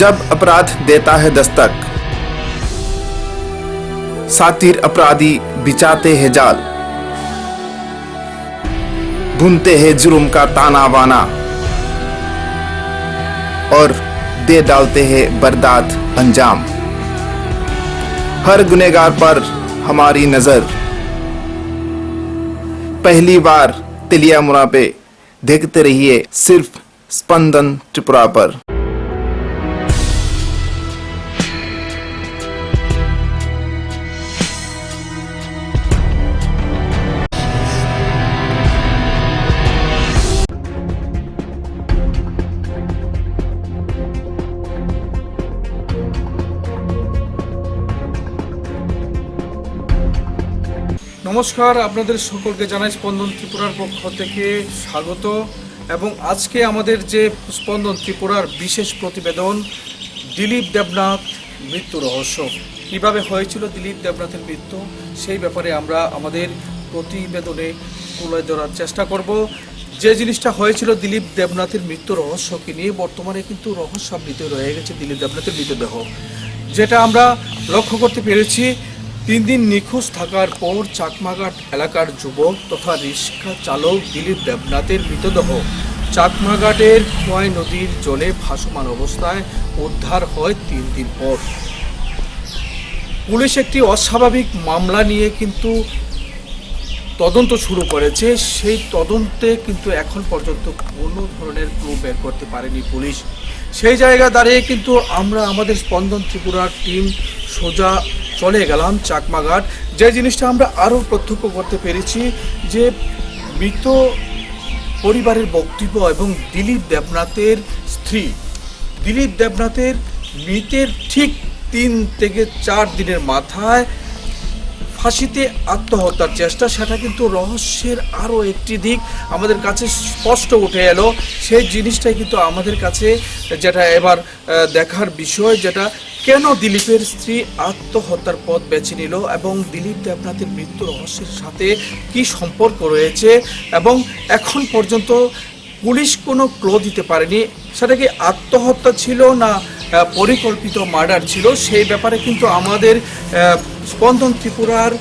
जब अपराध देता है दस्तक, सातिर अपराधी बिछाते हैं जाल, बुनते हैं जुर्म का ताना बाना और दे डालते हैं बर्दात अंजाम। हर गुनहगार पर हमारी नजर, पहली बार तेलियामुरा पे देखते रहिए सिर्फ स्पंदन त्रिपुरा पर। নমস্কার, আপনাদের সকলকে জানাই স্পন্দন ত্রিপুরার পক্ষ থেকে স্বাগত। এবং আজকে আমাদের যে স্পন্দন ত্রিপুরার বিশেষ প্রতিবেদন, দিলীপ দেবনাথ মৃত্যু রহস্য, কীভাবে হয়েছিল দিলীপ দেবনাথের মৃত্যু, সেই ব্যাপারে আমরা আমাদের প্রতিবেদনে তুলে ধরার চেষ্টা করব। যে জিনিসটা হয়েছিল দিলীপ দেবনাথের মৃত্যু রহস্যকে নিয়ে, বর্তমানে কিন্তু রহস্যাবৃত রয়ে গেছে দিলীপ দেবনাথের মৃতদেহ, যেটা আমরা লক্ষ্য করতে পেরেছি। 3 দিন নিখোঁজ থাকার পর চাকমাঘাট এলাকার যুবক তথা রিক্সা চালক দিলীপ দেবনাথের মৃতদেহ চাকমাঘাটের খোয়াই নদীর জলে ভাসমান অবস্থায় উদ্ধার হয় 3 দিন পর। পুলিশ একটি অস্বাভাবিক মামলা নিয়ে কিন্তু তদন্ত শুরু করেছে। সেই তদন্তে কিন্তু এখন পর্যন্ত কোনো ধরনের ক্লু বের করতে পারেনি পুলিশ। সেই জায়গা দাঁড়িয়ে কিন্তু আমরা আমাদের স্পন্দন ত্রিপুরার টিম সোজা চলে গেলাম চাকমাঘাট। যে জিনিসটা আমরা আরও প্রত্যক্ষ করতে পেরেছি যে মৃত পরিবারের বক্তব্য এবং দিলীপ দেবনাথের স্ত্রী, দিলীপ দেবনাথের মৃতের ঠিক 3 থেকে 4 দিনের মাথায় ফাঁসিতে আত্মহত্যার চেষ্টা, সেটা কিন্তু রহস্যের আরও একটি দিক আমাদের কাছে স্পষ্ট উঠে এলো। সেই জিনিসটাই কিন্তু আমাদের কাছে যেটা এবার দেখার বিষয়, যেটা কেন দিলীপের স্ত্রী আত্মহত্যার পথ বেছে নিল এবং দিলীপ দেবনাথের মৃত্যু রহস্যের সাথে কি সম্পর্ক রয়েছে এবং এখন পর্যন্ত পুলিশ কোনো ক্লু দিতে পারেনি সেটা কি আত্মহত্যা ছিল না পরিকল্পিত মার্ডার ছিল। সেই ব্যাপারে কিন্তু আমাদের স্পন্দন ত্রিপুরার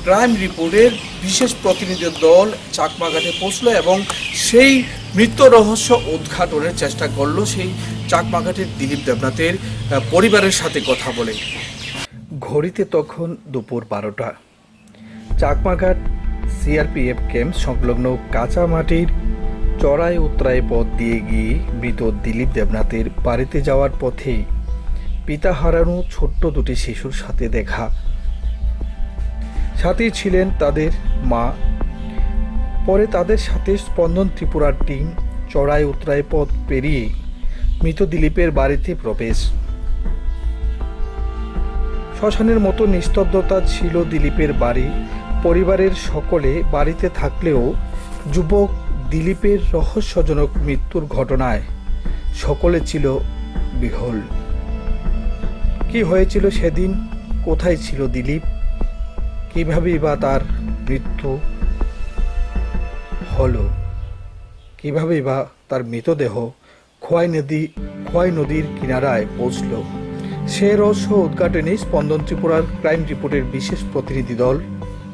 ক্রাইম রিপোর্টের বিশেষ প্রতিনিধি দল চাকমাঘাটে পৌঁছলো এবং সেই মৃত্যু রহস্য উদ্ঘাটনের চেষ্টা করলো সেই চাকমাঘাটের দিলীপ দেবনাথের পরিবারের সাথে কথা বলে। ঘড়িতে তখন দুপুর 12টা। চাকমাঘাট সিআরপিএফ ক্যাম্প সংলগ্ন কাঁচামাটির চড়াই উতরাই পথ দিয়ে গিয়ে মৃত দিলীপ দেবনাথের বাড়িতে যাওয়ার পথেই পিতা হারানো ছোট্ট দুটি শিশুর সাথে দেখা। সাথে ছিলেন তাদের মা। পরে তাদের সাথে স্পন্দন ত্রিপুরার টিম চড়াই উতরাই পথ পেরিয়ে মৃত দিলীপের বাড়িতে প্রবেশ। শ্মশানের মতো নিস্তব্ধতা ছিল দিলীপের বাড়ি। পরিবারের সকলে বাড়িতে থাকলেও যুবক দিলীপের রহস্যজনক মৃত্যুর ঘটনায় সকলে ছিল বিহ্বল। কি হয়েছিল সেদিন, কোথায় ছিল দিলীপ, কিভাবেই বা তার মৃত্যু হলো, কিভাবেই বা তার মৃতদেহ খোয়াই নদীর কিনারায় পৌঁছল, সে রহস্য উদ্ঘাটনে স্পন্দন ত্রিপুরার ক্রাইম রিপোর্টের বিশেষ প্রতিনিধি দল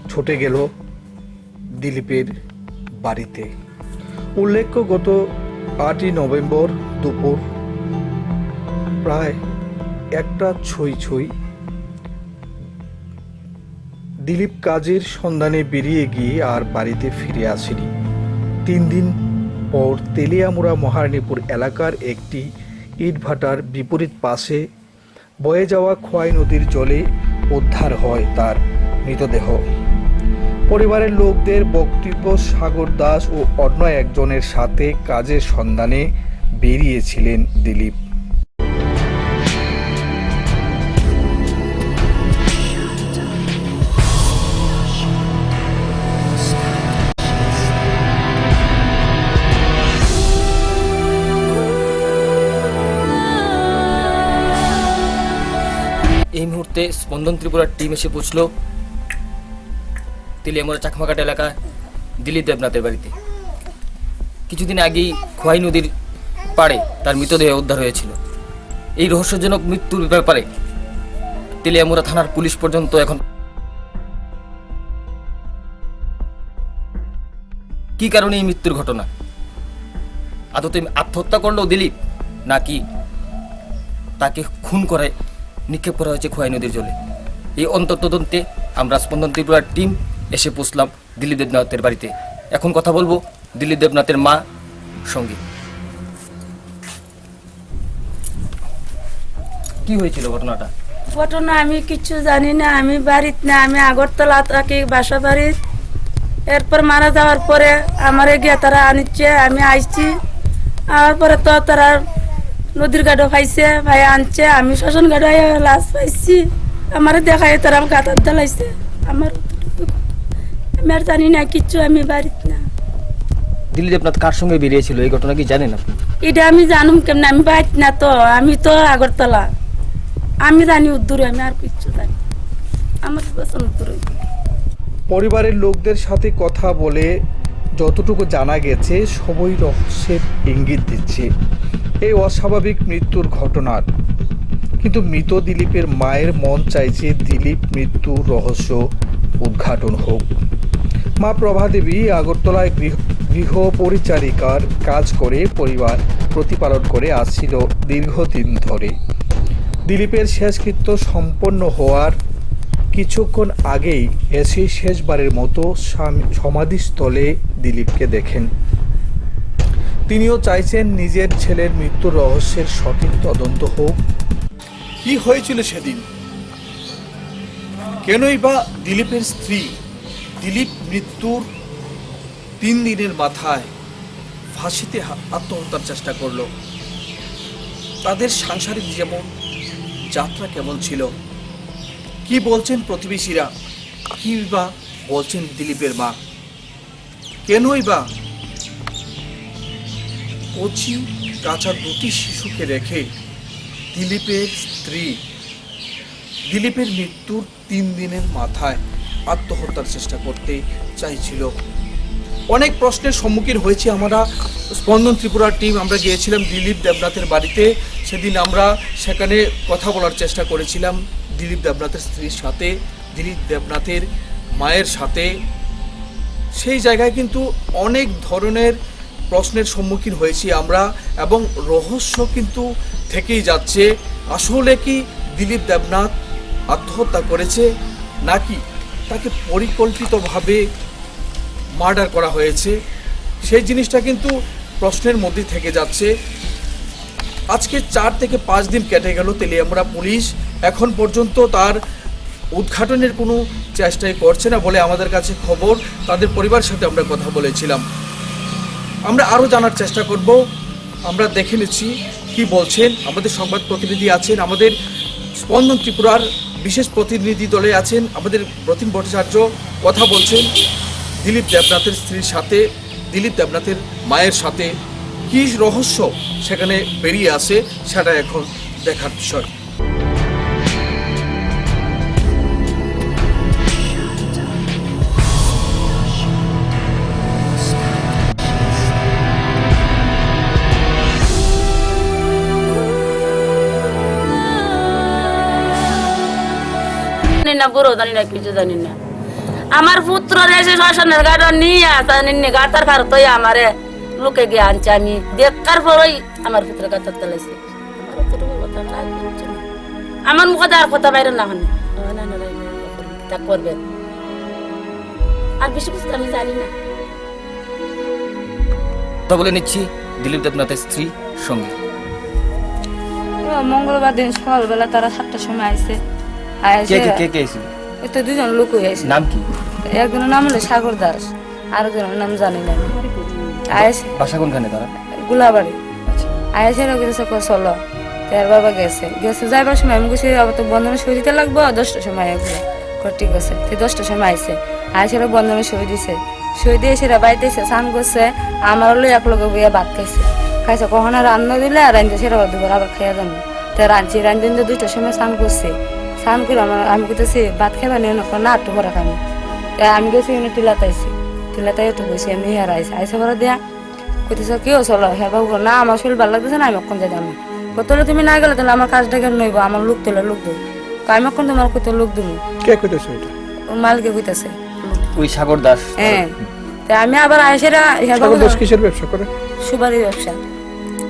ছুটে গেল দিলীপের বাড়িতে। উল্লেখ্য, গত 8ই নভেম্বর দুপুর প্রায় 1টা ছই দিলীপ কাজের সন্ধানে বেরিয়ে গিয়ে আর বাড়িতে ফিরে আসেনি। 3 দিন পর তেলিয়ামুড়া মহারানীপুর এলাকার একটি ইটভাটার বিপরীত পাশে বয়ে যাওয়া খোয়াই নদীর জলে উদ্ধার হয় তার মৃতদেহ। পরিবারের লোকদের বক্তব্য, সাগর দাস ও অন্য একজনের সাথে কাজের সন্ধানে বেরিয়েছিলেন দিলীপ। এই মুহূর্তে স্পন্দন ত্রিপুরার টিম এসে পৌঁছলো তেলিয়ামুড়া চাকমাঘাট এলাকা দিলীপ দেবনাথের বাড়িতে। কিছুদিন আগেই খোয়াই নদীর পাড়ে তার মৃতদেহ উদ্ধার হয়েছিল। এই রহস্যজনক মৃত্যুর ব্যাপারে তেলিয়ামুড়া থানার পুলিশ পর্যন্ত এখন কি কারণে এই মৃত্যুর ঘটনা, আদতে আত্মহত্যা করলো দিলীপ নাকি তাকে খুন করে নিক্ষেপ করা হয়েছে খোয়াই নদীর জলে, এই অন্তর্তদন্তে আমরা স্পন্দন ত্রিপুরার টিম এসে পৌঁছলাম দিলীপ দেবনাথের বাড়িতে। এখন কথা বলবো দিলীপ দেবনাথের মা সঙ্গে। কি হয়েছিল ঘটনাটা? ঘটনা আমি কিছু জানি না, আমি বাড়িতে না, আমি আগরতলা থাকি বাসা বাড়ির। এরপর মারা যাওয়ার পরে আমারে গিয়ে তারা আনিচ্ছে, আমি আইছি। আর পরে তো তারা নদীর ঘাটও পাইছে, ভাই আনছে, আমি শ্মশান ঘাটে লাশ পাইছি। আমারে দেখায় তারা আমার গাতার জ্বালাইছে। আমার আমি আর জানি না কিচ্ছু, আমি বাড়িতে না। দিলীপ দেবনাথ কার সঙ্গে বেরিয়েছিল এই ঘটনা কি জানেন আপনি? এটা আমি জানুম কেমন, আমি বাড়িতে না তো, আমি তো আগরতলা। আমি জানি উদ্দূরে, আমি আর কিচ্ছু জানি, আমার পছন্দ উদ্দূরে। পরিবারের লোকদের সাথে কথা বলে যতটুকু জানা গেছে সবই রহস্যের ইঙ্গিত দিচ্ছে এই অস্বাভাবিক মৃত্যুর ঘটনার। কিন্তু মৃত দিলীপের মায়ের মন চাইছে দিলীপ মৃত্যুর রহস্য উদ্ঘাটন হোক। মা প্রভাদেবী আগরতলায় গৃহ পরিচারিকার কাজ করে পরিবার প্রতিপালন করে আসছিল দীর্ঘদিন ধরে। দিলীপের শেষকৃত্য সম্পন্ন হওয়ার কিছুক্ষণ আগেই এসে শেষবারের মতো সমাধিস্থলে দিলীপকে দেখেন। তিনিও চাইছেন নিজের ছেলের মৃত্যুর রহস্যের সঠিক তদন্ত হোক। কি হয়েছিল সেদিন, কেনই বা দিলীপের স্ত্রী দিলীপ মৃত্যুর 3 দিনের মাথায় ফাঁসিতে আত্মহত্যার চেষ্টা করলো? তাদের সাংসারিক যেমন যাত্রা কেমন ছিল, কি বলছেন প্রতিবেশীরা, কি বা বলছেন দিলীপের মা? কেনই বা কচি কাঁচা 2টি শিশুকে রেখে দিলীপের স্ত্রী দিলীপের মৃত্যুর 3 দিনের মাথায় আত্মহত্যার চেষ্টা করতে চাইছিল? অনেক প্রশ্নের সম্মুখীন হয়েছি আমরা। স্পন্দন ত্রিপুরার টিম আমরা গিয়েছিলাম দিলীপ দেবনাথের বাড়িতে। সেদিন আমরা সেখানে কথা বলার চেষ্টা করেছিলাম দিলীপ দেবনাথের স্ত্রীর সাথে, দিলীপ দেবনাথের মায়ের সাথে। সেই জায়গায় কিন্তু অনেক ধরনের প্রশ্নের সম্মুখীন হয়েছি আমরা, এবং রহস্য কিন্তু থেকেই যাচ্ছে। আসলে কি দিলীপ দেবনাথ আত্মহত্যা করেছে নাকি তাকে পরিকল্পিতভাবে মার্ডার করা হয়েছে? সেই জিনিসটা কিন্তু প্রশ্নের মধ্যে থেকে যাচ্ছে। আজকে 4 থেকে 5 দিন কেটে গেল, তেলিয়ামুড়া পুলিশ এখন পর্যন্ত তার উদ্ঘাটনের কোনো চেষ্টাই করছে না বলে আমাদের কাছে খবর। তাদের পরিবারের সাথে আমরা কথা বলেছিলাম, আমরা আরও জানার চেষ্টা করব। আমরা দেখে নিচ্ছি কি বলছেন। আমাদের সংবাদ প্রতিনিধি আছেন, আমাদের স্পন্দন ত্রিপুরার বিশেষ প্রতিনিধি দলে আছেন আমাদের প্রতিম ভট্টাচার্য, কথা বলছেন দিলীপ দেবনাথের স্ত্রীর সাথে, দিলীপ দেবনাথের মায়ের সাথে। কী রহস্য সেখানে বেরিয়ে আসে সেটা এখন দেখার বিষয়। জানি না, বুড়ো জানি না, কিছু জানি না। আমার পুত্র এসে শ্মশানের গাড়ি নিয়ে নিয়ে গাতার ভারত আমারে লোকে গিয়ে আনছে। আমি দেখার পরই আমার পুত্র গাতার তেলাইছে। আমার মুখে আর কথা বাইরে না হন তা করবেন। আর বেশি কিছু আমি জানি না। কথা বলে নিচ্ছি দিলীপ দেবনাথের স্ত্রী সঙ্গে। মঙ্গলবার দিন সকালবেলা তারা 7টার সময় আইছে। কে এসেছিল? এই তো 2জন লোক আইছে। নাম কি? একজনের নাম হলো সাগর দাস, আর একজনের নাম জানি না। আইছে বাসা কোনখানে তারা? গুলাবাড়ি। আইসে গেছে চলো, তার বাবা গেছে যাইবার সময় আমি গেছি আবার তো বন্ধনে সই দিতে লাগবো 10টার সময়। ঠিক আছে, 10টার সময় আইসে আইসে বন্ধনে সই দিছে। সই দিয়ে সেরা বাড়িতে এসে স্নান করছে, আমার হলো এক লগে বইয়া ভাত খাইছে। কখনো রান্না দিলে আর রান্ধে সেরা দুবার আবার খাইয়া যাবো। তো রান্ধদিন 2টার সময় স্নান করছে। স্নান করে আমি কোথাছি ভাত খাইবা নিয়ে না একটু পরে খাবো। আমি গেছি টিলাতে একটু বসে এমনি হেরা আইসে পরে দিয়া কইতেছ কেউ চলো। হ্যাঁ বাবু না আমার শরীর ভালো লাগতেছে না, আমি অক্ষণ যাই আমি তাহলে তুমি না গেলে তাহলে আমার কাজটা কেন নইব, আমার লোক তোলে লোক দেবো। আমি এখন তোমার কত লোক দেবো, কে কইতেছে এটা? ও মালিকে কইতাছে। ওই সাগর দাস। হ্যাঁ, তা আমি আবার আইসারা সাগর দাস কিসের ব্যবসা করে? সুপারি ব্যবসা।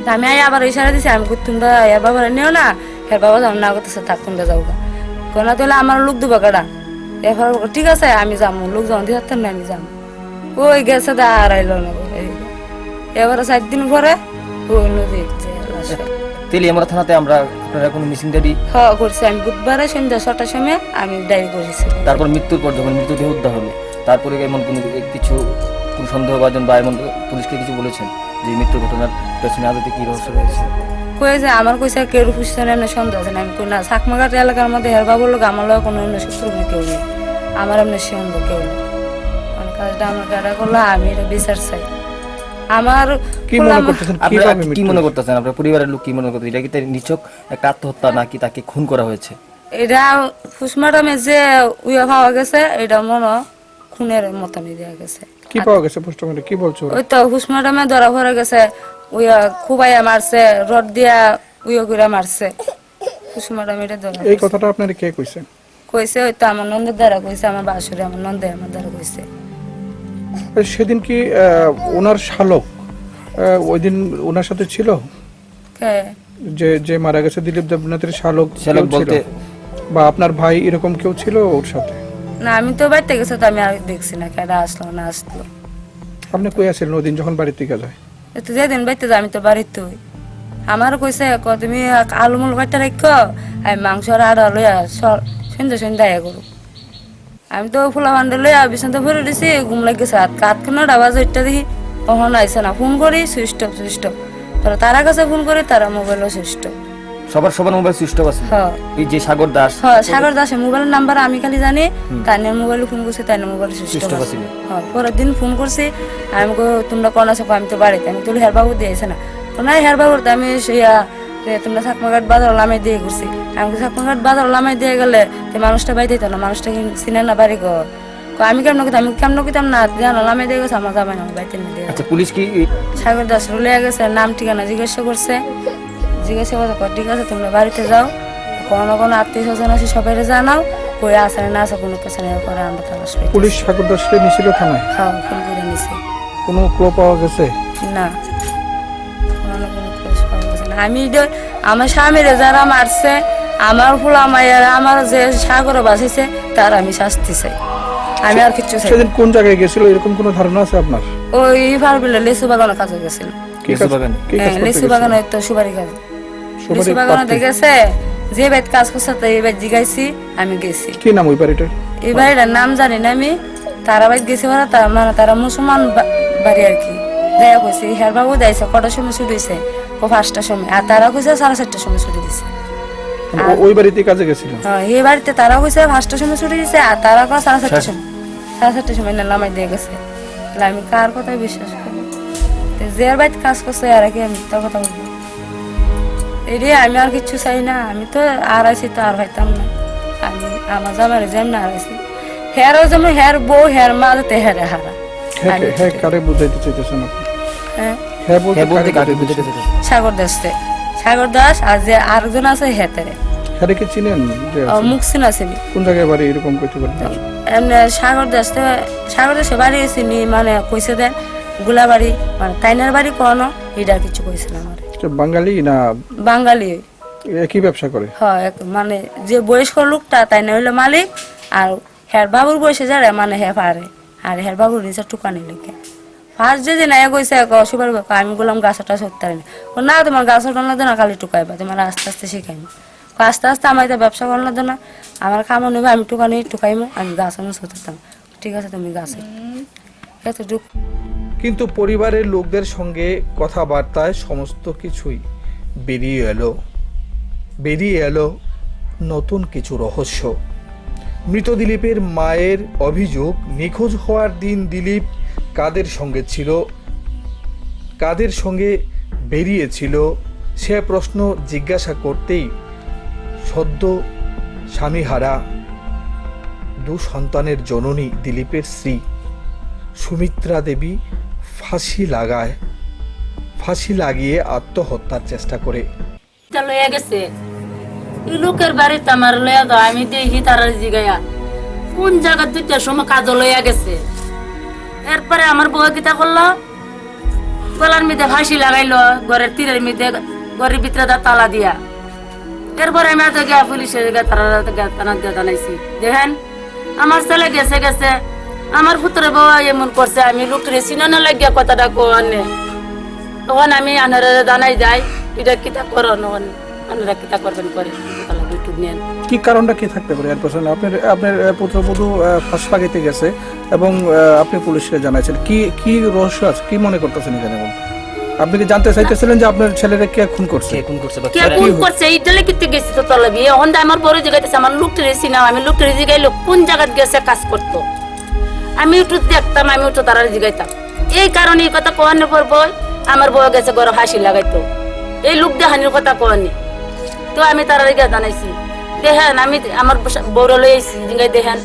তা আমি আবার ইশারা দিছি, আমি কই তোমরা এর বাবা নিও না, এর বাবা যাও না করতেছে, থাক তোমরা যাও গা। কোনা তাহলে আমার লোক দেবো কাটা। এবার ঠিক আছে আমি যাবো, লোক যখন দিয়ে থাকতেন না আমি যাবো। ওই গেছে দা আর আইলো না। এবারে 4 দিন পরে ওই নদী তেলিয়ামুড়া থানাতে আমরা আপনারা কোনো মিসিং ডায়েরি হ্যাঁ করছি। আমি বুধবারে সন্ধ্যা 6টার সময় আমি ডায়েরি করেছি। তারপর মৃত্যুর পর যখন মৃতদেহ উদ্ধার হলো তারপরে এমন কোনো কিছু কোনো সন্দেহভাজন বা এমন পুলিশকে কিছু বলেছেন যে মৃত্যুর ঘটনার পেছনে আদতে কি রহস্য রয়েছে? কয়েছে আমার কইছে কেউ পুষছেন না সন্দেহ আছে না। আমি কই না, চাকমাঘাট এলাকার মধ্যে হের বাবুর লোক আমার লোক কোনো অন্য শত্রু কেউ নেই, আমার এমনি সন্দেহ কেউ নেই। মানে কাজটা আমার গাড়া করলো, আমি এটা বিচার চাই। আমার কি মনে করতেছেন আপনারা কিভাবে কি মনে করতেছেন, আপনার পরিবারের লোক কি মনে করতেছে? এটা কি তার নিছক একটা আত্মহত্যা নাকি তাকে খুন করা হয়েছে? এটা পোস্টমর্টমে যে উইয়া পাওয়া গেছে এটা মনে খুনের মতনই দেওয়া গেছে। কি পাওয়া গেছে পোস্টমর্টমে, কি বলছো ওরা? ওই তো পোস্টমর্টমে ধরা পড়ে গেছে, উইয়া খুবাইয়া মারছে, রড দিয়া উইয়া করে মারছে। পোস্টমর্টমে এটা ধরা এই কথাটা আপনার কে কইছে? কইছে ওই তো আমার নন্দের দ্বারা কইছে, আমার বাসুরে আমার নন্দে আমার দ্বারা কইছে। সেদিন কি ওনার শালক ওই দিন ওনার সাথে ছিল? কে? যে যে মারা গেছে দিলীপ দেবনাথের শালক শালক কেউ ছিল? বলতে বা আপনার ভাই এরকম কেউ ছিল ওর সাথে? না আমি তো বাড়িতে গেছে, তো আমি আর দেখছি না কেডা আসলো না আসলো। আপনি কই আছিলেন ওই দিন যখন বাড়ি থেকে যায়? তো যেদিন বাড়িতে যাই আমি তো বাড়িতে হই। আমার কইছে তুমি আলু মুল বাড়িতে রাখো, আমি মাংস আর আড়া লইয়া সন্ধ্যা সন্ধ্যা আয়া করো। আমি তো ফুলা ভান্ডে লইয়া বিছানতে ভরে দিছি, ঘুম লাগেছে। হাত কেন ডাবাজ ওইটা দেখি কখন আইসে না, ফোন করি সুইচ অফ সুইচ অফ। তারা কাছে ফোন করি, তারা মোবাইলও সুইচ অফ। সবার মোবাইল সুইচ অফ আছে। হ্যাঁ এই যে সাগর দাস, হ্যাঁ সাগর দাসের মোবাইলের নাম্বার আমি খালি জানি, তাই মোবাইলে ফোন করছি, তাই মোবাইল সুইচ অফ আছে। হ্যাঁ পরের দিন ফোন করছি, আমি তোমরা কোন আছো? আমি তো বাড়িতে। আমি তুলি হের বাবু দিয়েছে না, না হের বাবুর তো আমি তোমরা চাকমাঘাট বাজার লামাই দিয়ে ঘুরছি। আমি চাকমাঘাট বাজার লামাই দিয়ে গেলে মানুষটা বাড়ি দিত না, মানুষটা চিনে না বাড়ি ঘর। আমি কেমন কিতাম, আমি কেমন কিতাম না জানো লামাই দিয়ে গেছে, আমার জামাই আমার বাড়িতে নিয়ে দিয়ে। আচ্ছা পুলিশ কি সাগর দাস রুলে গেছে, নাম ঠিকানা জিজ্ঞাসা করছে, জিজ্ঞাসা করে ঠিক আছে তোমরা বাড়িতে যাও, কোনো আত্মীয় স্বজন আছে সবাই জানাও, কই আসে না আছে কোনো কিছু নেই, পরে আমরা তালাশ করি। পুলিশ সাগর দাসকে নিছিল থানায়? হ্যাঁ ফোন করে নিছে। কোনো ক্লো পাওয়া গেছে? না কোনো ক্লোজ পাওয়া গেছে না। আমি আমার স্বামীরে যারা মারছে, আমার ফুলা মায়ের আমার যে সাগরে বাঁচিয়েছে তার আমি শাস্তি চাই, আমি আর কিছু চাই। সেদিন কোন জায়গায় গেছিল এরকম কোনো ধারণা আছে আপনার? ওই ফারবিলে লেসু বাগানের কাছে গেছিল। কি লেসু বাগান? কি কাজ করতে লেসু গেছিল? বাগানে তো সুপারি গাছ, লেসু বাগানে দেখেছে যে বাইত কাজ করছে তো এই বাইত জিগাইছি, আমি গেছি। কি নাম ওই বাড়িটার? এই বাড়িটার নাম জানি না আমি, তারা বাইত গেছি মানে তারা মুসলমান বাড়ি আর কি। দেখা কইছে হের বাবু দিয়েছে কটার সময় ছুটি হয়েছে, 5টার সময়, আর তারা কইছে 4:30টার সময় ছুটি দিছে। ওই বাড়িতে কাজে গেছিল? হ্যাঁ এই বাড়িতে তারা কইছে 5টার সময় ছুটি দিছে, আর তারা কয় 4:30টার সময়, 4:30টার সময় নামাই দিয়ে গেছে। আমি কার কথাই বিশ্বাস করি? যে বাড়িতে কাজ করছে আর কি আমি তার কথা বলবো? এরে আমি আর কিছু চাই না, আমি তো আর আছি তো আর হইতাম না। আমি আমার জামাই যেমন আর আছি, হেরও যেমন হের বউ হের মা যাতে হেরে হারা। হ্যাঁ কারে বুঝাইতে চাইতেছেন আপনি? হ্যাঁ হ্যাঁ বলতে বলতে কারে কাকে বুঝাইতে বুঝাতে চাইতেছেন? সাগর দাস আর যে আরেকজন আছে হেতেরে হ্যাঁ কি চিনেন? যে আছে? মুখ চিনা চিনি। কোন জায়গায় বাড়ি এরকম কইতে পারেন? এমনি সাগর দাসে বাড়ি চিনি, মানে কইছে দেন গুলাবাড়ি, মানে তাইনার বাড়ি কোনো এটা কিছু কইছে না আমার। বাঙালি না বাঙালি? একই ব্যবসা করে? হ্যাঁ মানে যে বয়স্ক লোকটা তাই না হইলো মালিক, আর হের বাবুর বয়সে যারা মানে হে পারে, আর হের বাবুর নিচে টুকানি লিখে। ফার্স্ট যে না কইছে সুপার ব্যাপার, আমি বললাম গাছটা সত্যি না, তোমার গাছ টানা দেনা খালি টুকাইবা, তোমার আস্তে আস্তে শিখাইমো। আস্তে আস্তে আমার এটা ব্যবসা করলে দেনা, আমার কামও নেবে, আমি টুকানি টুকাইমো, আমি গাছ আনো সতাম। ঠিক আছে তুমি গাছে এতটুকু। কিন্তু পরিবারের লোকদের সঙ্গে কথাবার্তায় সমস্ত কিছুই বেরিয়ে এলো নতুন কিছু রহস্য। মৃত দিলীপের মায়ের অভিযোগ, নিখোঁজ হওয়ার দিন দিলীপ কাদের সঙ্গে ছিল, কাদের সঙ্গে বেরিয়েছিল, সে প্রশ্ন জিজ্ঞাসা করতেই সদ্য স্বামীহারা 2 সন্তানের জননী দিলীপের স্ত্রী সুমিত্রা দেবী ফাঁসি লাগিয়ে আত্মহত্যার চেষ্টা করে। দুইটা লইয়া গেছে এই লোকের বাড়িতে আমার লইয়া দাও আমি দেখি তারা জিগাইয়া কোন জায়গা দুইটার সময় কাজ লইয়া গেছে এরপরে আমার বউ কিতা করলো গলার মধ্যে ফাঁসি লাগাইলো ঘরের তীরের মধ্যে ঘরের ভিতরে তালা দিয়া এরপরে আমি তো গিয়া পুলিশের থানা দিয়ে জানাইছি দেখেন আমার ছেলে গেছে গেছে আমার পুত্রের বউ এমন করছে আমি লোকের চিনানো লাগিয়া কথাটা কোয়ানে তখন আমি আনারা জানাই যাই এটা কিতা করো নখন আনারা কিতা করবেন করে ইউটিউব নেন কি কারণটা কি থাকতে পারে এর পেছনে? আপনার আপনার পুত্রবধূ ফাঁস লাগাইতে গেছে এবং আপনি পুলিশকে জানাইছেন, কি কি রহস্য আছে, কি মনে করতেছেন এখানে? আপনি কি জানতে চাইতেছিলেন যে আপনার ছেলেরা কে খুন করছে? কে খুন করছে বা কে কোন করছে এইটালে কিতে গেছি তো তলবি এখন আমার বড় জায়গাতে আমার লোকটা রেসি না আমি লোকটা জিগাইলো কোন জায়গায় গেছে কাজ করতো আমি একটু দেখতাম আমি একটু তারা জিগাইতাম এই কারণে এই কথা কোয়ানে পড়ব আমার বউ গেছে ঘরে ফাঁসি লাগাইতো এই লোক দেখানির কথা কোয়ানে তো আমি তারা গিয়ে জানাইছি দেখেন আমি আমার বড় লই আইছি জিগাই দেখেন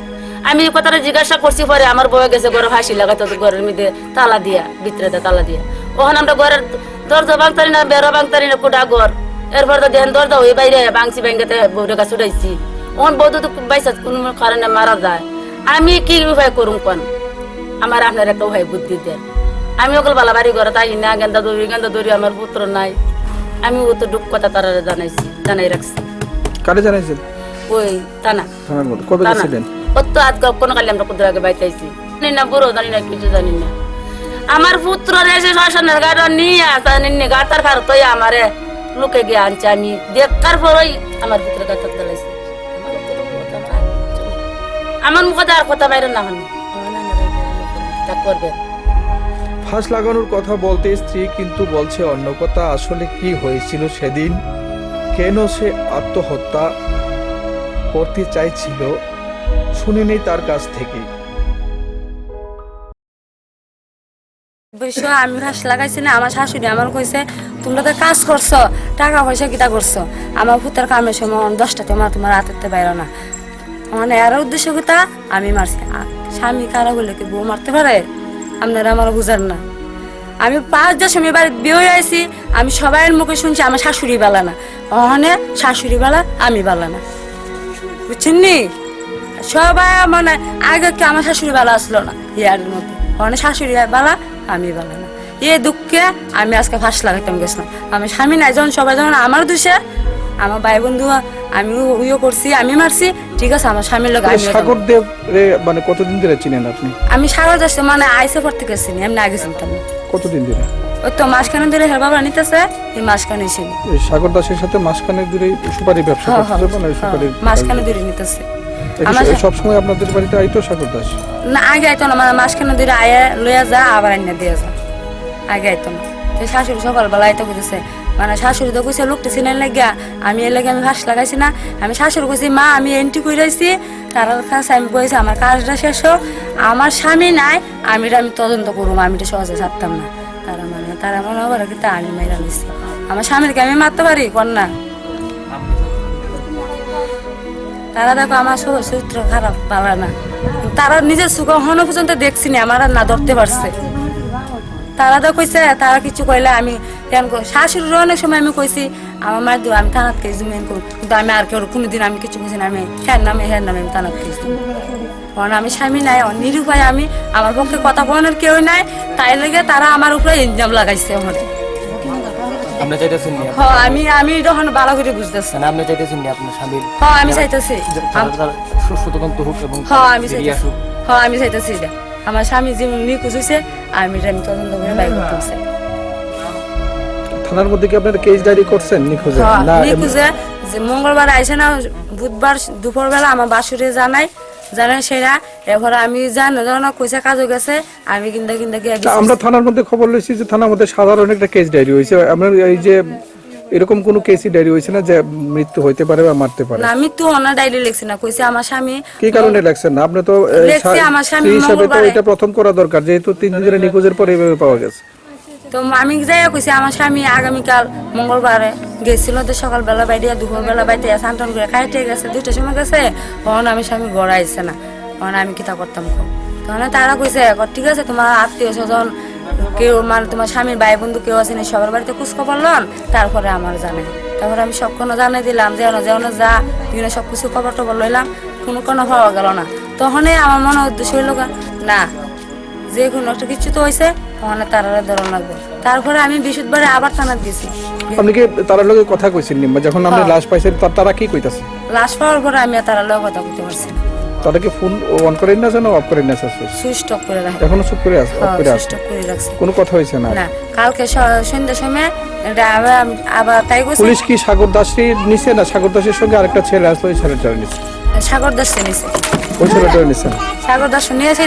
আমি এই কথাটা জিজ্ঞাসা করছি পরে আমার বউ গেছে ঘরে ফাঁসি লাগাইতো ঘরের মধ্যে তালা দিয়া ভিতরে তালা দিয়া ওখানে আমরা ঘরের দরজা ভাঙতারি না বেড়া ভাঙতারি না কোটা ঘর এরপর তো দেখেন দরজা ওই বাইরে ভাঙছি ব্যাংকেতে বউটা কাছে উঠাইছি ওখান বউ তো বাইসা কোন কারণে মারা যায় আমি কি উপায় করুম কোন আমার আপনার একটা উপায় বুদ্ধি দেন আমি ওগুলো বালা বাড়ি ঘরে তাই না গেন্দা দৌড়ি আমার পুত্র নাই আমি ও তো ডুব কথা তারা জানাই রাখছি কারে জানাইছেন? ওই টানা থানার মধ্যে কবে গেছিলেন? ও তো আজ কোনো কালে আমরা কুদুর আগে বাইতাইছি জানি না বুড়ো জানি না কিছু জানি না আমার পুত্র এসে শাসনের গাড়ি নিয়ে আসা গাতার ভারত আমারে লোকে গিয়ে আনছে আমি দেখার পরই আমার পুত্র গাতার চালাইছে আমার মুখে আর কথা বাইরে না হন তা করবেন। ফাঁস লাগানোর কথা বলতে স্ত্রী কিন্তু বলছে অন্য কথা। আসলে কি হয়েছিল সেদিন, কেন সে আত্মহত্যা করতে চাইছিল শুনিনি তার কাছ থেকে। বিষয় আমি ফাঁস লাগাইছি না, আমার শাশুড়ি আমার কইছে তোমরা তো কাজ করছো, টাকা পয়সা কিতা করছো, আমার পুত্রের কামের সময় 10টা তোমার হাতেতে বাইর না, মানে এর উদ্দেশ্য কিতা আমি মারছি। স্বামী কারা বলে কি বউ মারতে পারে? আপনারা আমার বুঝার না। আমি 5 সময় বাড়িতে বিয়ে হয়ে আইছি, আমি সবাই মুখে শুনছি আমার শাশুড়ি বালা না, ওখানে শাশুড়ি বালা আমি বালা না, বুঝছেন নি? সবাই মানে আগে কি আমার শাশুড়ি বালা আসলো না, ইয়ার মধ্যে ওখানে শাশুড়ি বালা আমি বালা না। এই দুঃখে আমি আজকে ফাঁস লাগাইতাম গেছিলাম। আমি স্বামী নাই যখন সবাই যখন আমার দোষে, আমার ভাই বন্ধু আমি ইয়ে করছি, আমি মারছি, ঠিক আছে আমার স্বামীর লোক। সাগর দেব মানে কতদিন ধরে চিনেন আপনি? আমি সাগর যাচ্ছি মানে আইসে পর থেকে চিনি, এমনি আগে চিনতাম না। কতদিন ধরে? ওই তো মাসখানে ধরে হের বাবা নিতেছে, এই মাসখানে ছিল। সাগর দাসের সাথে মাসখানে ধরে সুপারি ব্যবসা করতে, মানে সুপারি মাসখানে ধরে নিতেছে। সবসময় আপনাদের বাড়িতে আইতো সাগর দাস? না আগে আইতো না, মানে মাসখানে ধরে আয়া লইয়া যা আবার আইনা দিয়ে যা, আগে আইতো না। তো শাশুড়ি সকালবেলা আইতে বুঝেছে, মানে শাশুড়ি তো কইছে লোকটা চিনাই লাগিয়া আমি এর লাগে আমি ফাঁস লাগাইছি না। আমি শাশুড়ি কইছি মা আমি এন্ট্রি করে রাখছি, তার কাছে আমি কইছি আমার কাজটা শেষ হোক, আমার স্বামী নাই, আমি তদন্ত করবো, আমি তো সহজে ছাড়তাম না। তারা মনে করে কিন্তু আমি মেরা নিচ্ছি, আমার স্বামীকে আমি মারতে পারি কন্যা? তারা দেখো আমার চরিত্র খারাপ পালা না, তারা নিজের সুখ হন পর্যন্ত দেখছি না, আমার না ধরতে পারছে। তারা তো কইছে, তারা কিছু কইলে আমি শাশুড়ির অনেক সময় আমি কইছি আমার মার দিব, আমি থানাত কেস দিব, কিন্তু আমি আর কেউ কোনোদিন আমি কিছু কইছি না, আমি হ্যার নামে আমি থানাত কেস দিব। কারণ আমি স্বামী নাই, নিরুপায় আমি, আমার পক্ষে কথা বলানোর কেউ নাই, তাই লেগে তারা আমার উপরে ইলজাম লাগাইছে। আপনি চাইতেছেন নি? হ্যাঁ আমি যখন ভালো করে বুঝতেছি না, আপনি চাইতেছেন নি আপনার স্বামীর? হ্যাঁ আমি চাইতেছি সুতদন্ত হোক এবং হ্যাঁ আমি চাইতেছি এটা আমার স্বামী যেমন নিখোঁজ হয়েছে আমি তদন্ত করে বাইর করতে চাই। থানার মধ্যে কি আপনারা কেস ডায়েরি করছেন নিখোঁজে? না নিখোঁজে যে মঙ্গলবার আইসে না, বুধবার দুপুরবেলা আমার বাসুরে জানাই সেরা, এরপরে আমি জানা কইসা কাজ হয়ে গেছে, আমি কিনতে গিয়ে আমরা থানার মধ্যে খবর লইছি যে থানার মধ্যে সাধারণ একটা কেস ডায়েরি হয়েছে। আপনার এই যে এরকম কোন কেসই ডায়েরি হয়েছে না যে মৃত্যু হইতে পারে বা মারতে পারে? না মৃত্যু হনা ডায়েরি লিখছি না, কইছে আমার স্বামী। কি কারণে লেখছেন না? আপনি তো আমার স্বামী হিসাবে তো এটা প্রথম করা দরকার, যেহেতু 3 দিন ধরে নিখোঁজের পরে এভাবে পাওয়া গেছে। তো আমি যাই কইছি আমার স্বামী আগামীকাল মঙ্গলবারে গেছিল, তো সকালবেলা বাইরে দুপুরবেলা বাইতে সান্টন করে খাইতে গেছে, 2টার সময় গেছে, তখন আমি স্বামী ঘর আইছে না, তখন আমি কিতা করতাম? তখন তারা কইছে ঠিক আছে তোমার আত্মীয় স্বজন কেউ, মানে তোমার স্বামীর ভাই বন্ধু কেউ আছে না, সবার বাড়িতে খোঁজ খবর লন, তারপরে আমার জানে। তারপরে আমি সব কোনো জানাই দিলাম যে যেন যা বিভিন্ন সব কিছু খবর টবর লইলাম, কোনো পাওয়া গেল না। তখনই আমার মনে উদ্দেশ্য হইল না, যে কোনো একটা কিছু তো হয়েছে, ওখানে তারা ধরন লাগবে। তারপরে আমি বৃহস্পতিবারে আবার থানাত গেছি। আপনি কি তার লগে কথা কইছেন নি যখন আপনি হ্যাঁ। লাশ পাইছেন? তারা কি কইতাছে? লাশ পাওয়ার পরে আমি আর তারা লগে কথা বলতে পারছি না। তারা কি ফোন অন করেন না জানো, অফ করেন না? সুইচ অফ করে রাখি। এখনো চুপ করে আছে, অফ করে সুইচ আছে, অফ করে রাখছি। কোনো কথা হইছে না? না, কালকে সন্ধ্যার সময় আবার তাই কইছে। পুলিশ কি সাগর দাসের নিছে না সাগর দাসের সঙ্গে আরেকটা ছেলে আসলো, ওই ছেলেটা নিছে? সাগর দাস নিছে। ওই ছেলেটা নিছে না? সাগর দাস নিয়েছে,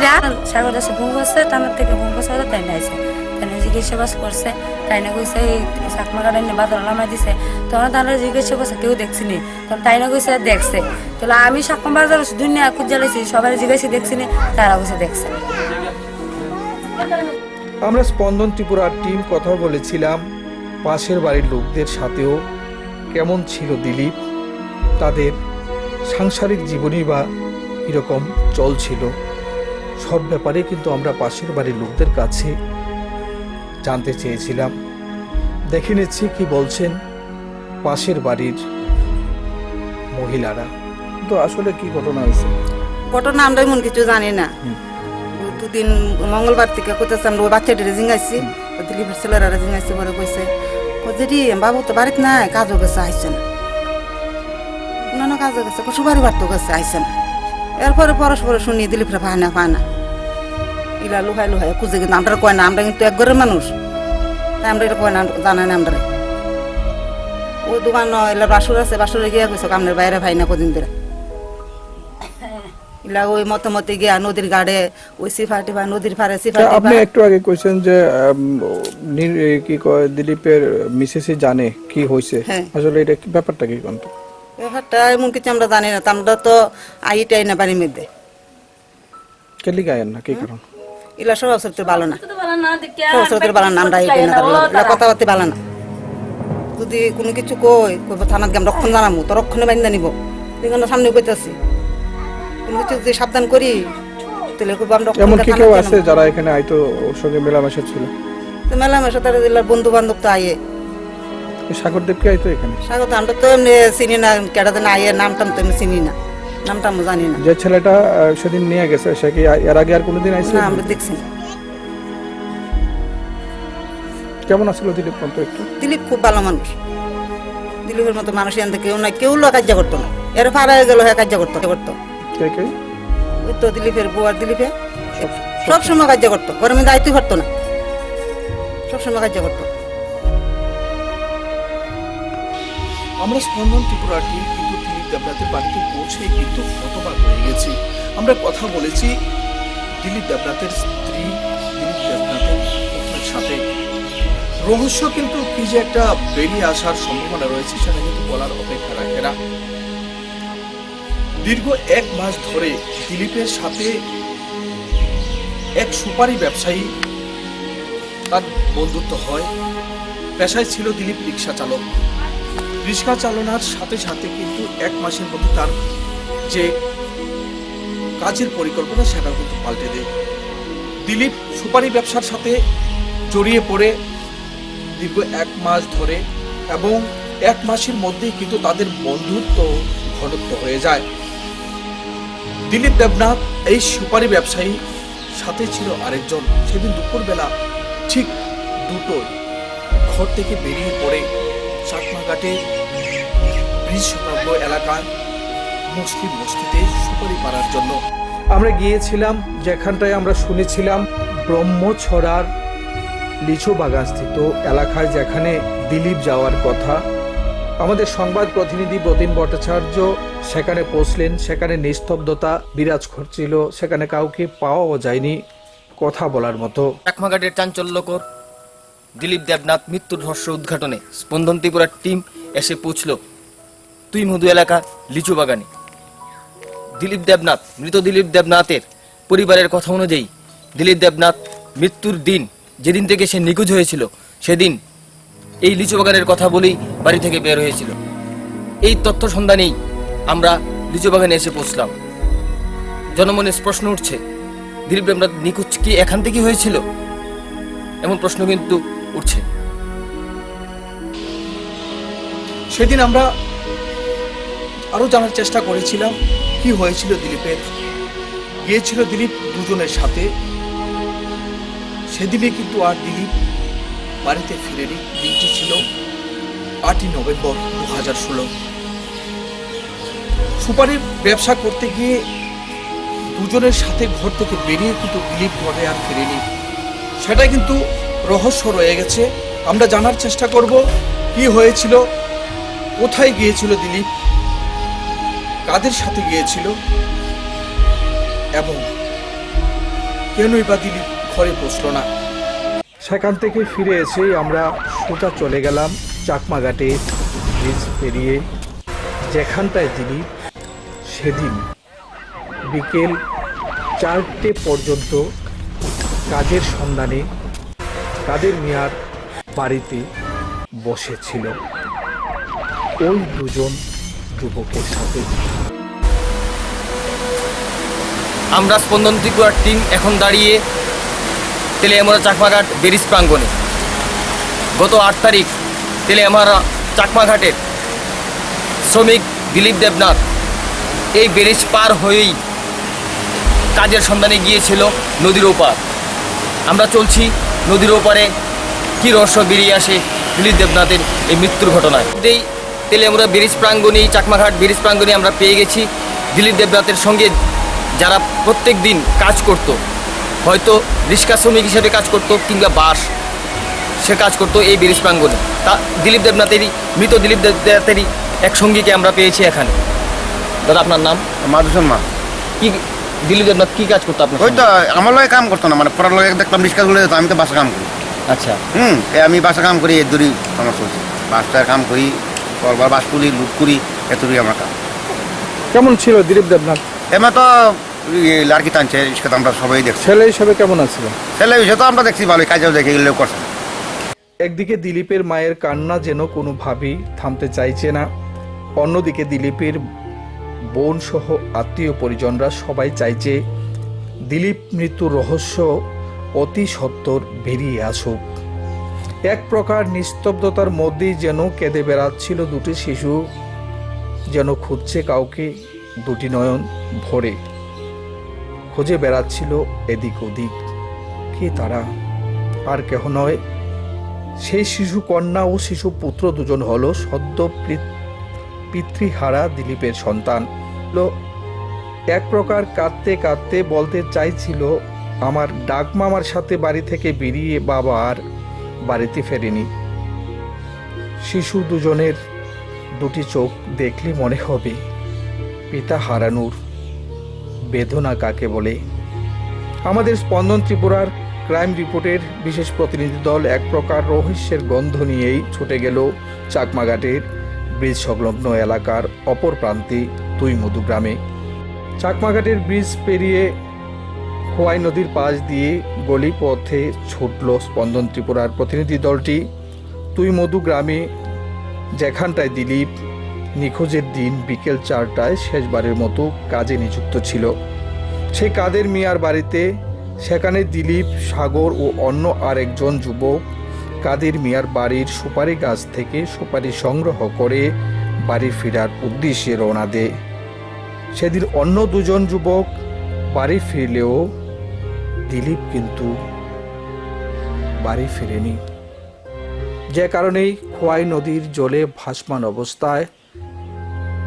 সাগর দাসে ফোন করছে, টানার থেকে ফোন করছে, তাই নাইছে, তাই জিজ্ঞাসাবাস করছে, তাই না কইছে এই চাকমা কাটা নিয়ে বাজার নামাই দিছে। তখন তাহলে জিজ্ঞাসা করছে কেউ দেখছিনি, তখন তাই না কইছে দেখছে। তাহলে আমি চাকমা বাজার দুনিয়া খুঁজে লাইছি, সবাই জিজ্ঞাসা দেখছিনি, তারা কইছে দেখছে। আমরা স্পন্দন ত্রিপুরার টিম কথা বলেছিলাম পাশের বাড়ির লোকদের সাথেও। কেমন ছিল দিলীপ, তাদের সাংসারিক জীবনই বা কীরকম চলছিল, সব ব্যাপারে কিন্তু আমরা পাশের বাড়ির লোকদের কাছে জানতে চেয়েছিলাম। দেখে নিচ্ছি কি বলছেন পাশের বাড়ির মহিলারা। তো আসলে কি ঘটনা হয়েছে? ঘটনা আমরা এমন কিছু জানি না। দুদিন মঙ্গলবার থেকে কোথাও আমরা ওই বাচ্চাটির জিঙ্গাইছি, দিলীপের ছেলেরা জিঙ্গাইছি, পরে কইছে দিদি বাবু তো বাড়িতে নাই, কাজও গেছে, আইসে না, অন্যান্য কাজও গেছে, শ্বশুরবাড়ি বাড়তো গেছে, আইসে না। এরপরে পরস্পর শুনি দিলীপরা পায় না ইলা লুহাই খুঁজে, কিন্তু আমরা কয় না, আমরা কিন্তু এক ঘরের মানুষ, তাই আমরা এটা কয় না, জানাই না আমরা। ওই দোকান এলা বাসুর আছে, বাসুরে গিয়া কইস আপনার বাইরে ভাই না কদিন ধরে ইলা ওই মতে গিয়া নদীর গাড়ে ওই সিফাটি বা নদীর পারে সিফাটি। আপনি একটু আগে কইছেন যে কি কয় দিলীপের মিসেসই জানে কি হয়েছে, হ্যাঁ। আসলে এটা ব্যাপারটা কি কোন? ব্যাপারটা এমন কিছু আমরা জানি না, আমরা তো আইটাই না বাড়ির মধ্যে। কেলি গায়েন না কি কারণ? ইলা স্বভাব চরিত্র ভালো না, স্বভাব চরিত্র ভালো না, আমরা আইটাই না, ইলা কথাবার্তা ভালো না। যদি কোনো কিছু কইব থানাত গেম রক্ষণ জানাবো, তো রক্ষণে বান্ধা নিব, এখানে সামনে কইতাছি কোনো কিছু যদি সাবধান করি তাহলে কইব আমরা। এমন কি কেউ আছে যারা এখানে আইতো ওর সঙ্গে মেলামেশা ছিল? তো মেলামেশা তারা জেলার বন্ধু বান্ধব তো আইয়ে। সাগরদেব কি আইতো এখানে? স্বাগত, আমরা তো এমনি চিনি না, কেটা দিন আইয়ে নামটাম তো এমনি চিনি না, নামটা আমরা জানি না। যে ছেলেটা সেদিন নিয়ে গেছে সে কি এর আগে আর কোনোদিন আইছে? না, আমরা দেখছি না। কেমন আসলো দিলীপ কোন তো একটু? দিলীপ খুব ভালো মানুষ, দিলীপের মতো মানুষ এখান কেউ নাই, কেউ কার্য করতো না, এর ফারা হয়ে গেল হ্যাঁ কার্য করতো। কে কে? ওই তো দিলীপের বউ আর দিলীপে সবসময় কার্য করতো, ঘরের মধ্যে আইতে পারতো না, সবসময় কার্য করতো। আমরা স্পন্দন ত্রিপুরা টিম কিন্তু দিলীপ দেবনাথের বাড়িতে পৌঁছে কিন্তু হতবাক হয়ে গেছি। আমরা কথা বলেছি দিলীপ দেবনাথের স্ত্রী, দিলীপ দেবনাথের পুত্রের সাথে। রহস্য কিন্তু কি যে একটা বেরিয়ে আসার সম্ভাবনা রয়েছে সেটা কিন্তু বলার অপেক্ষা রাখে না। দীর্ঘ 1 মাস ধরে দিলীপের সাথে এক সুপারি ব্যবসায়ী তার বন্ধুত্ব হয়। পেশায় ছিল দিলীপ রিক্সা চালক। রিক্সা চালনার সাথে সাথে কিন্তু 1 মাসের মধ্যে তার যে কাজের পরিকল্পনা সেটাও কিন্তু পাল্টে দেয়। দিলীপ সুপারি ব্যবসার সাথে জড়িয়ে পড়ে দীর্ঘ 1 মাস ধরে, এবং 1 মাসের মধ্যেই কিন্তু তাদের বন্ধুত্ব ঘনত্ব হয়ে যায়। দিলীপ দেবনাথ এই সুপারি ব্যবসায়ী, সাথে ছিল আরেকজন। সেদিন দুপুরবেলা ঠিক 2টোয় ঘর থেকে বেরিয়ে পড়ে চাকমাঘাটে ব্রিজ সংলগ্ন এলাকায় মুসলিম বস্তিতে সুপারি পাড়ার জন্য। আমরা গিয়েছিলাম যেখানটায় আমরা শুনেছিলাম ব্রহ্মছড়ার লিচু বাগানস্থিত এলাকায় যেখানে দিলীপ যাওয়ার কথা। আমাদের সংবাদ প্রতিনিধি প্রতিম ভট্টাচার্য সেখানে পৌঁছলেন। সেখানে নিস্তব্ধতা বিরাজ করছিল, সেখানে কাউকে পাওয়াও যায়নি কথা বলার মতো। চাকমাঘাটের চাঞ্চল্যকর দিলীপ দেবনাথ মৃত্যুর রহস্য উদ্ঘাটনে স্পন্দন ত্রিপুরার টিম এসে পৌঁছল তুই মধু এলাকা লিচু বাগানে। দিলীপ দেবনাথ, মৃত দিলীপ দেবনাথের পরিবারের কথা অনুযায়ী দিলীপ দেবনাথ মৃত্যুর দিন, যেদিন থেকে সে নিখোঁজ হয়েছিল, সেদিন এই লিচু বাগানের কথা বলেই বাড়ি থেকে বের হয়েছিল। এই তথ্য সন্ধানেই আমরা লিচু বাগানে এসে পৌঁছলাম। জনমনে প্রশ্ন উঠছে, দিলীপ দেবনাথ নিখোঁজ কি এখান থেকে হয়েছিল? এমন প্রশ্ন কিন্তু উঠছে। সেদিন আমরা আরো জানার চেষ্টা করেছিলাম কি হয়েছিল দিলীপের। গিয়েছিল দিলীপ দুজনের সাথে। সেদিনে কিন্তু আর দিলীপ বাড়িতে ফিরেনি। দিনটি ছিল 8ই নভেম্বর 2016। সুপারির ব্যবসা করতে গিয়ে দুজনের সাথে ঘর থেকে বেরিয়ে কিন্তু দিলীপ ঘরে আর ফিরেনি। সেটা কিন্তু রহস্য রয়ে গেছে। আমরা জানার চেষ্টা করব কি হয়েছিল, কোথায় গিয়েছিল দিলীপ, কাদের সাথে গিয়েছিল এবং কেনই বা দিলীপ ঘরে বসলো না। সেখান থেকে ফিরে এসে আমরা সোজা চলে গেলাম চাকমাঘাটে ব্রিজ পেরিয়ে, যেখানটায় দিলীপ সেদিন বিকেল 4টে পর্যন্ত কাজের সন্ধানে কাদের মিয়ার বাড়িতে বসেছিল ওই দুজন যুবকের সাথে। আমরা স্পন্দন ত্রিপুরার টিম এখন দাঁড়িয়ে তেলিয়ামুড়া চাকমাঘাট ব্রিজ প্রাঙ্গণে। গত 8 তারিখ তেলিয়ামুড়া চাকমাঘাটের শ্রমিক দিলীপ দেবনাথ এই ব্রিজ পার হয়েই কাজের সন্ধানে গিয়েছিল নদীর ওপার। আমরা চলছি নদীর ওপারে কী রহস্য বেরিয়ে আসে দিলীপ দেবনাথের এই মৃত্যুর ঘটনায়। এই তেলিয়ামুড়া ব্রিজ প্রাঙ্গণে, চাকমাঘাট ব্রিজ প্রাঙ্গণে আমরা পেয়ে গেছি দিলীপ দেবনাথের সঙ্গে যারা প্রত্যেক দিন কাজ করত, হয়তো রিক্সা শ্রমিক হিসেবে কাজ করত কিংবা বাস সে কাজ করতো এই ব্রিজ প্রাঙ্গণে। তা দিলীপ দেবনাথেরই, মৃত দিলীপ দেবনাথেরই এক সঙ্গীকে আমরা পেয়েছি এখানে। দাদা আপনার নাম? মাধুসন মা। কি দিলীপ দেবনাথ কি কাজ করতো আপনার? ওই তো আমার লগে কাম করতো না, মানে পড়ার লগে দেখলাম রিক্সা গুলো যেত, আমি তো বাসা কাম করি। আচ্ছা। আমি বাসা কাম করি, এর দূরই আমার চলছে। বাসটার কাম করি, পরবার বাস তুলি, লুট করি, এতটুকুই আমার কাম। কেমন ছিল দিলীপ দেবনাথ? এমন তো লাড়কি টানছে, রিক্সা তো আমরা সবাই দেখছি। ছেলে হিসেবে কেমন আছিল? ছেলে বিষয় তো আমরা দেখছি ভালোই, কাজেও দেখে এগুলো করছে। একদিকে দিলীপের মায়ের কান্না যেন কোনোভাবেই থামতে চাইছে না, অন্যদিকে দিলীপের বোন সহ আত্মীয় পরিজনরা সবাই চাইছে দিলীপ মৃত্যুর রহস্য অতি সত্বর বেরিয়ে আসুক। এক প্রকার নিস্তব্ধতার মধ্যেই যেন কেঁদে বেড়াচ্ছিল দুটি শিশু, যেন খুঁজছে কাউকে, দুটি নয়ন ভরে খুঁজে বেড়াচ্ছিল এদিক ওদিক। কে তারা? আর কেহ নয়, সেই শিশু কন্যা ও শিশু পুত্র দুজন হলো সদ্য পিতৃহারা দিলীপের সন্তান। এক প্রকার কাঁদতে কাঁদতে বলতে চাইছিল, আমার ডাকমামার সাথে বাড়ি থেকে বেরিয়ে বাবা আর বাড়িতে ফেরেনি। শিশু দুজনের দুটি চোখ দেখলে মনে হবে পিতা হারানোর বেদনা কাকে বলে। আমাদের স্পন্দন ত্রিপুরার ক্রাইম রিপোর্টের বিশেষ প্রতিনিধি দল এক প্রকার রহস্যের গন্ধ নিয়েই ছুটে গেল চাকমাঘাটের ব্রিজ সংলগ্ন এলাকার অপর প্রান্তে তুইমধু গ্রামে। চাকমাঘাটের ব্রিজ পেরিয়ে খোয়াই নদীর পাশ দিয়ে গলি পথে ছুটল স্পন্দন ত্রিপুরার প্রতিনিধি দলটি তুইমধু গ্রামে, যেখানটায় দিলীপ নিখোঁজের দিন বিকেল 4টায় শেষবারের মতো কাজে নিযুক্ত ছিল। সেই কাদের মিয়ার বাড়িতে, সেখানে দিলীপ, সাগর ও অন্য আরেকজন যুবক কাদের মিয়ার বাড়ির সুপারি গাছ থেকে সুপারি সংগ্রহ করে বাড়ি ফেরার উদ্দেশ্যে রওনা দেয়। সেদিন অন্য দুজন যুবক বাড়ি ফিরলেও দিলীপ কিন্তু বাড়ি ফেরেনি, যে কারণেই খোয়াই নদীর জলে ভাসমান অবস্থায়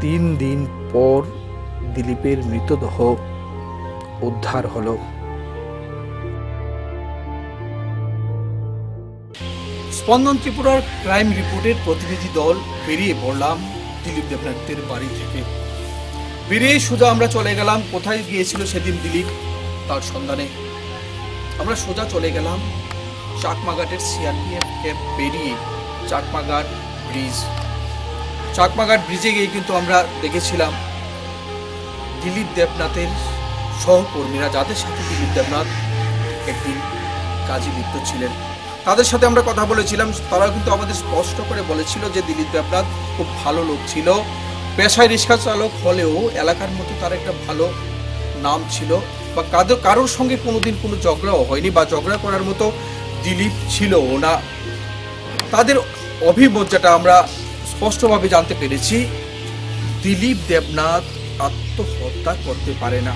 3 দিন পর দিলীপের মৃতদেহ উদ্ধার হলো। স্পন্দন ত্রিপুরার ক্রাইম রিপোর্টের প্রতিনিধি দল বেরিয়ে পড়লাম দিলীপ দেবনাথের বাড়ি থেকে। বেরিয়ে সোজা আমরা চলে গেলাম কোথায় গিয়েছিল সেদিন দিলীপ, তার সন্ধানে। আমরা সোজা চলে গেলাম চাকমাঘাটের সিআরপিএফ ক্যাম্প পেরিয়ে চাকমাঘাট ব্রিজ। চাকমাঘাট ব্রিজে গিয়ে কিন্তু আমরা দেখেছিলাম দিলীপ দেবনাথের সহকর্মীরা, যাদের সাথে দিলীপ দেবনাথ একদিন কাজে লিপ্ত ছিলেন, তাদের সাথে আমরা কথা বলেছিলাম। তারাও কিন্তু আমাদের স্পষ্ট করে বলেছিল যে দিলীপ দেবনাথ খুব ভালো লোক ছিল, পেশায় রিক্সা চালক হলেও এলাকার মধ্যে তার একটা ভালো নাম ছিল, বা কারোর সঙ্গে কোনোদিন কোনো ঝগড়াও হয়নি, বা ঝগড়া করার মতো দিলীপ ছিল না। তাদের অভিমত যেটা আমরা স্পষ্টভাবে জানতে পেরেছি দিলীপ দেবনাথ আত্মহত্যা করতে পারে না।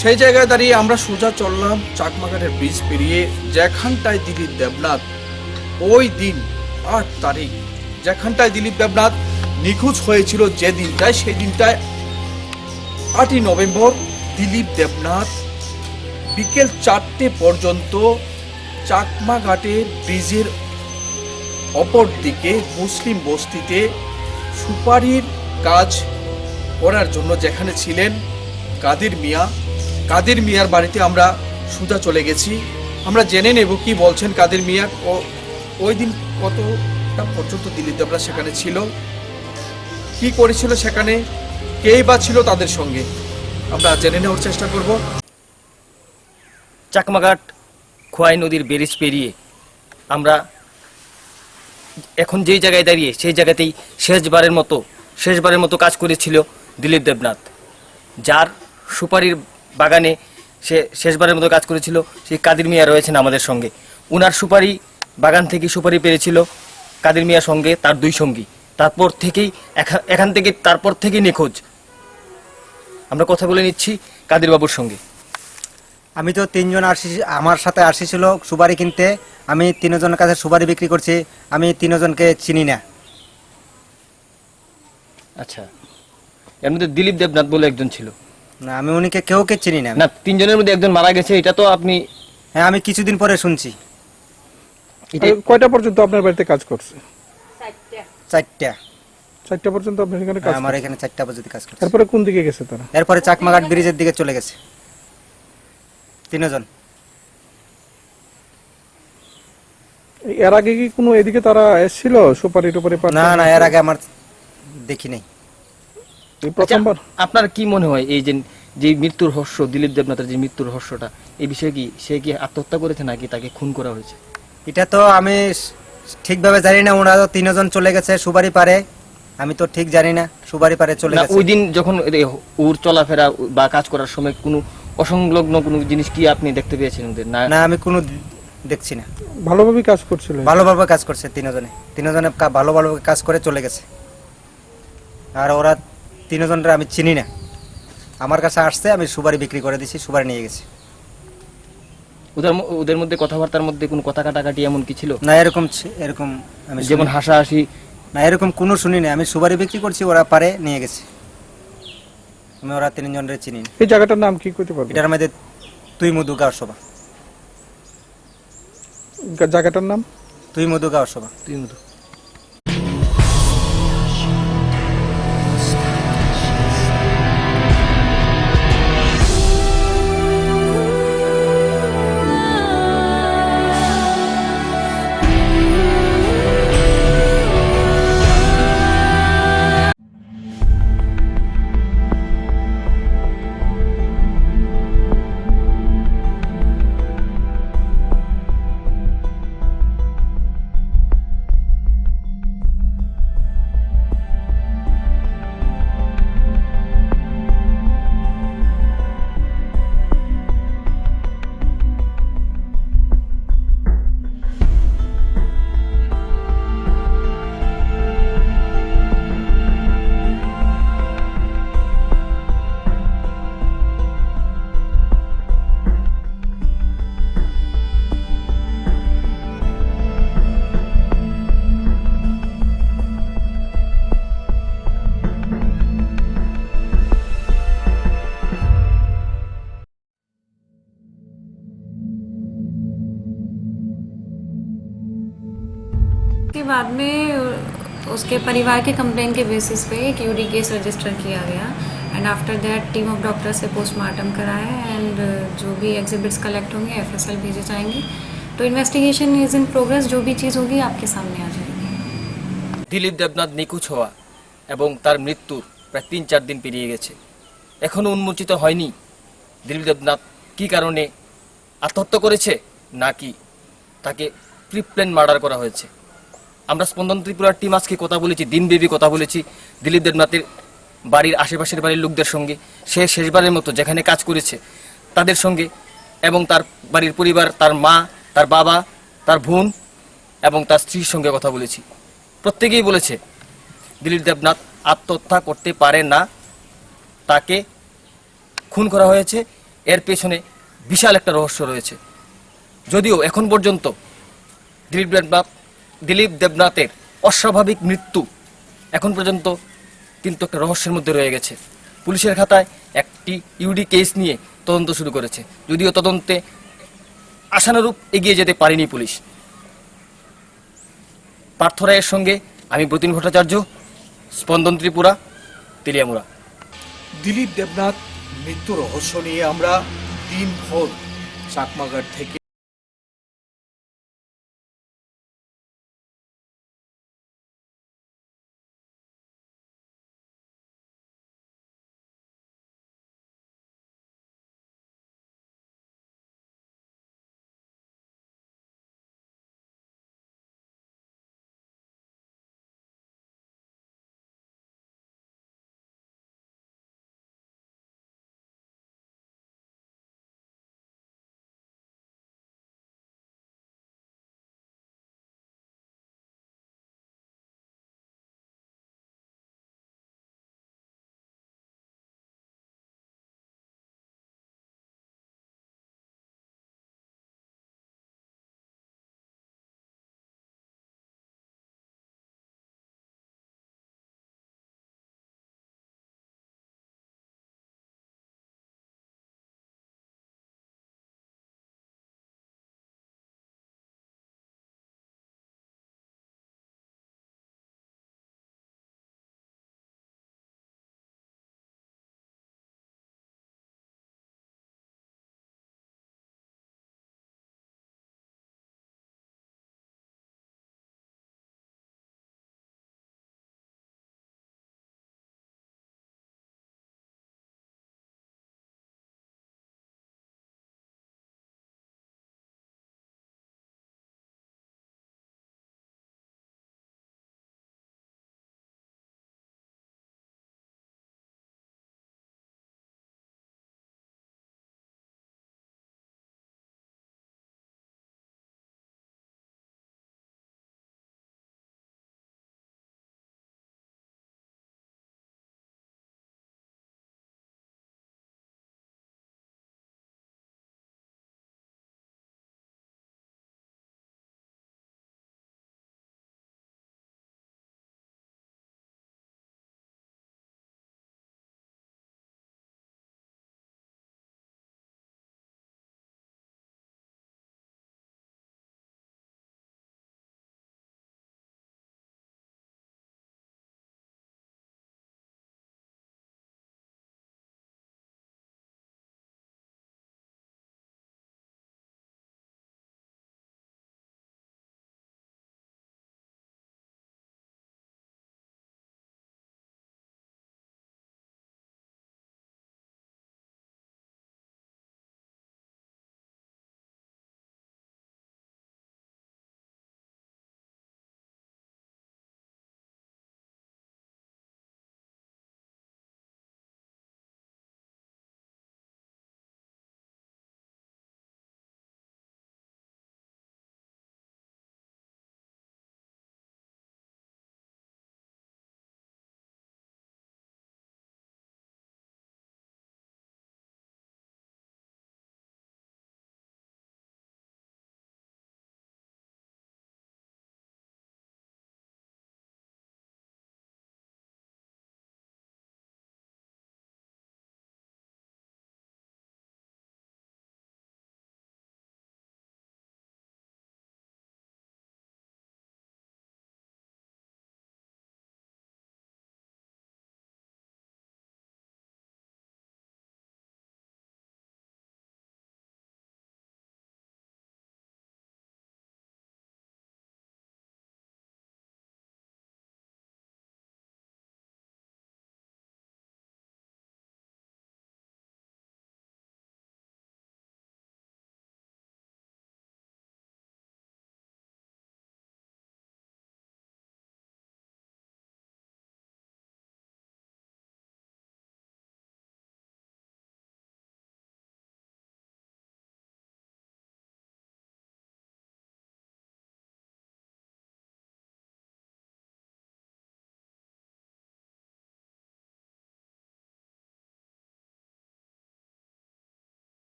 সেই জায়গায় দাঁড়িয়ে আমরা সোজা চললাম চাকমাঘাটের ব্রিজ পেরিয়ে, যেখানটায় দিলীপ দেবনাথ ওই দিন 8 তারিখ, যেখানটায় দিলীপ দেবনাথ নিখোঁজ হয়েছিল যে দিনটায়, সেই দিনটায় 8ই নভেম্বর দিলীপ দেবনাথ বিকেল 4টে পর্যন্ত চাকমাঘাটের ব্রিজের অপর দিকে মুসলিম বস্তিতে সুপারির কাজ করার জন্য যেখানে ছিলেন কাদের মিয়ার বাড়িতে আমরা সোজা চলে গেছি। আমরা জেনে নেব কি বলছেন কাদের মিয়া, ওই দিন কতটা পর্যন্ত দিলীপ দেবনাথ সেখানে ছিল, কি করেছিল সেখানে, কেই বা ছিল তাদের সঙ্গে, আমরা জেনে নেওয়ার চেষ্টা করব। চাকমাঘাট খোয়াই নদীর ব্রিজ পেরিয়ে আমরা এখন যেই জায়গায় দাঁড়িয়ে, সেই জায়গাতেই শেষবারের মতো কাজ করেছিল দিলীপ দেবনাথ, যার সুপারির বাগানে সে শেষবারের মতো কাজ করেছিল। সেই কাদের মিয়া রয়েছেন আমাদের সঙ্গে। উনার সুপারি বাগান থেকে সুপারি পেরেছিল কাদের মিয়ার সঙ্গে তার 2 সঙ্গী। তারপর থেকেই নিখোঁজ। আমরা কথা বলে নিচ্ছি কাদের বাবুর সঙ্গে। আমি তো 3 জন আমার সাথে আসছিল সুপারি কিনতে। আমি 3 জনের কাছে সুপারি বিক্রি করছি। আমি 3 জনকে চিনি না। আচ্ছা, এর মধ্যে দিলীপ দেবনাথ বলে একজন ছিল না, আমি উনিকে কেউকে চিনি না। না, 3 জনের মধ্যে একজন মারা গেছে, এটা তো আপনি? হ্যাঁ, আমি কিছুদিন পরে শুনছি। কয়টা পর্যন্ত আপনার বাড়িতে কাজ করছে? 4টা পর্যন্ত আপনার এখানে কাজ? আমার এখানে 4টা পর্যন্ত কাজ করছে। তারপরে কোন দিকে গেছে তারা? এরপরে চাকমাঘাট ব্রিজের দিকে চলে গেছে 3 জন। এর আগে কি কোনো এদিকে তারা এসেছিল সুপারি টুপারি? না, এর আগে আমার দেখি নাই। এই প্রথমবার? আচ্ছা, আপনার কি মনে হয় এই যে মৃত্যুর রহস্য, দিলীপ দেবনাথের যে মৃত্যুর রহস্যটা, এই বিষয়ে কি সে কি আত্মহত্যা করেছে নাকি তাকে খুন করা হয়েছে? এটা তো আমি ঠিকভাবে জানি না। ওরা তো 3 জন চলে গেছে সুপারি পারে, আমি তো ঠিক জানি না। সুপারি পারে চলে গেছে। ওই দিন যখন ওর চলাফেরা বা কাজ করার সময় কোনো অসংলগ্ন কোনো জিনিস কি আপনি দেখতে পেয়েছেন ওদের? না, আমি কোনো দেখছি না। ভালোভাবে কাজ করছিল? ভালোভাবে কাজ করছে 3 জনে ভালোভাবে কাজ করে চলে গেছে। আর ওরা 3 জনের আমি চিনি না। আমার কাছে আসছে, আমি সুপারি বিক্রি করে দিছি, সুপারি নিয়ে গেছি। ওদের মধ্যে কথাবার্তার মধ্যে কোনো কথা কাটাকাটি এমন কি ছিল? না, এরকম আমি যেমন হাসাহাসি? না, এরকম কোনো শুনি না। আমি সুপারি বিক্রি করছি, ওরা পারে নিয়ে গেছে। আমি ওরা 3 জনের চিনি না। এই জায়গাটার নাম কি করতে পারবে? এটার মধ্যে তুই মধু গাঁও সভা। জায়গাটার নাম তুই মধু গাঁও সভা। के बाद में उसके परिवार के कंप्लेन के बेसिस पे एक यूडी केस रजिस्टर किया गया and after that team of doctor से पोस्टमार्टम कराया एंड जो भी एग्जिबिट्स कलेक्ट होंगे एफएसएल भेजे जाएंगे। तो इन्वेस्टिगेशन इज इन प्रोग्रेस, जो भी चीज़ होगी आपके सामने आ जाएगी। दिलीप देवनाथ निखोঁজ হওয়া এবং তার মৃত্যুর প্রায় 3-4 দিন পেরিয়ে গেছে, এখনো উন্মোচিত হয়নি দিলীপ দেবনাথ কি কারণে আত্মহত্যা করেছে নাকি তাকে প্রিপ্ল্যান মার্ডার করা হয়েছে। আমরা স্পন্দন ত্রিপুরার টিম আজকে কথা বলেছি, দিনব্যাপী কথা বলেছি দিলীপ দেবনাথের বাড়ির আশেপাশের বাড়ির লোকদের সঙ্গে, সে শেষবারের মতো যেখানে কাজ করেছে তাদের সঙ্গে, এবং তার বাড়ির পরিবার, তার মা, তার বাবা, তার বোন এবং তার স্ত্রীর সঙ্গে কথা বলেছি। প্রত্যেকেই বলেছে দিলীপ দেবনাথ আত্মহত্যা করতে পারে না, তাকে খুন করা হয়েছে। এর পেছনে বিশাল একটা রহস্য রয়েছে। যদিও এখন পর্যন্ত দিলীপ দেবনাথের অস্বাভাবিক মৃত্যু এখন পর্যন্ত কিন্তু একটা রহস্যের মধ্যে রয়ে গেছে। পুলিশের খাতায় একটি ইউডি কেস নিয়ে তদন্ত শুরু করেছে, যদিও তদন্তে আশানুরূপ এগিয়ে যেতে পারেনি পুলিশ। পার্থ রায়ের সঙ্গে আমি ব্রতিন ভট্টাচার্য, স্পন্দন ত্রিপুরা, তেলিয়ামুড়া। দিলীপ দেবনাথ মৃত্যু রহস্য নিয়ে আমরা দিনভর চাকমাঘাট থেকে